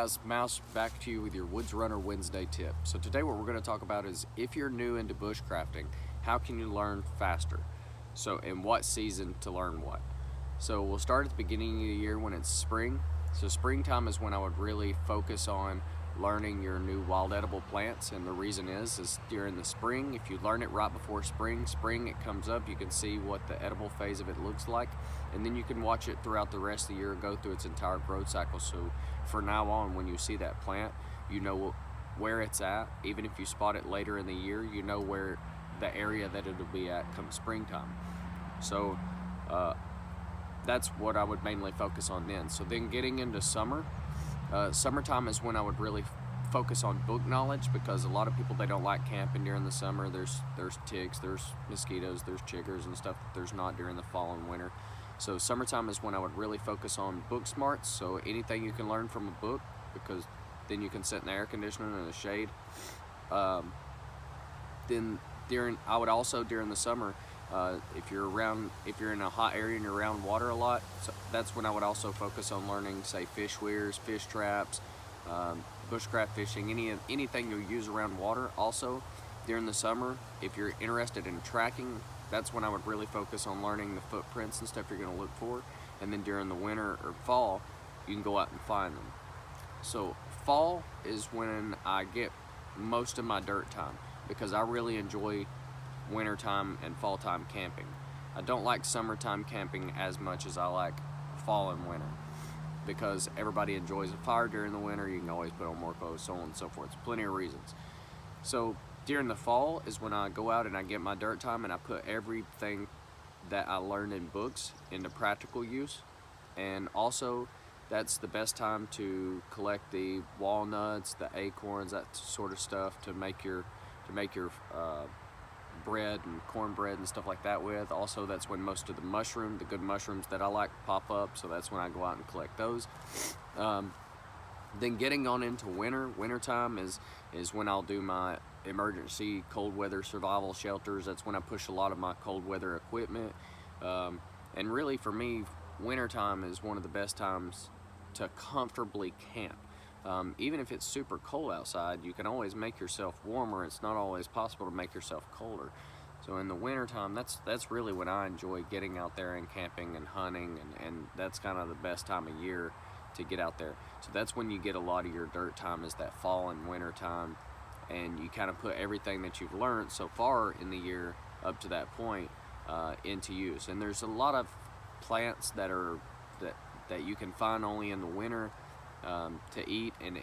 guys, Mouse back to you with your Woodsrunner Wednesday tip. So today what we're going to talk about is if you're new into bushcrafting, how can you learn faster? So in what season to learn what? So we'll start at the beginning of the year when it's spring. So springtime is when I would really focus on learning your new wild edible plants, and the reason is during the spring, if you learn it right before spring it comes up, you can see what the edible phase of it looks like, and then you can watch it throughout the rest of the year go through its entire growth cycle. So from now on, when you see that plant, you know where it's at. Even if you spot it later in the year, you know where the area that it'll be at come springtime. So that's what I would mainly focus on then. So then getting into summer, summertime is when I would really focus on book knowledge, because a lot of people, they don't like camping during the summer. There's ticks, there's mosquitoes, there's chiggers and stuff that there's not during the fall and winter. So summertime is when I would really focus on book smarts, so anything you can learn from a book, because then you can sit in the air conditioner in the shade. Then I would also during the summer, if you're in a hot area and you're around water a lot, so that's when I would also focus on learning, say, fish weirs, fish traps, bushcraft fishing, anything you'll use around water. Also during the summer, if you're interested in tracking, that's when I would really focus on learning the footprints and stuff you're going to look for. And then during the winter or fall, you can go out and find them. So fall is when I get most of my dirt time, because I really enjoy wintertime and fall time camping. I don't like summertime camping as much as I like fall and winter, because everybody enjoys a fire during the winter. You can always put on more clothes, so on and so forth. Plenty of reasons. So during the fall is when I go out and I get my dirt time, and I put everything that I learned in books into practical use. And also that's the best time to collect the walnuts, the acorns, that sort of stuff to make your bread and cornbread and stuff like that with. Also, that's when most of the good mushrooms that I like, pop up, so that's when I go out and collect those. Then getting on into wintertime is when I'll do my emergency cold weather survival shelters. That's when I push a lot of my cold weather equipment. And really for me, wintertime is one of the best times to comfortably camp. Even if it's super cold outside, you can always make yourself warmer. It's not always possible to make yourself colder. So in the wintertime, that's really when I enjoy getting out there and camping and hunting, and that's kind of the best time of year to get out there. So that's when you get a lot of your dirt time, is that fall and winter time, and you kind of put everything that you've learned so far in the year up to that point into use. And there's a lot of plants that you can find only in the winter to eat, and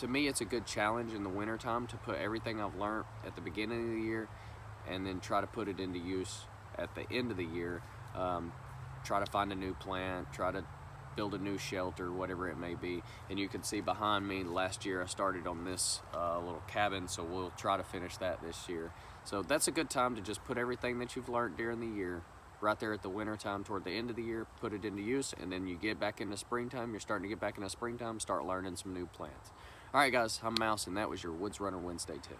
to me it's a good challenge in the wintertime to put everything I've learned at the beginning of the year and then try to put it into use at the end of the year. Try to find a new plant, try to build a new shelter, whatever it may be. And you can see behind me, last year I started on this little cabin, so we'll try to finish that this year. So that's a good time to just put everything that you've learned during the year right there at the winter time toward the end of the year, put it into use, and then you get back into springtime, you're starting to get back into springtime, start learning some new plants. All right guys, I'm Mouse, and that was your Woodsrunner Wednesday tip.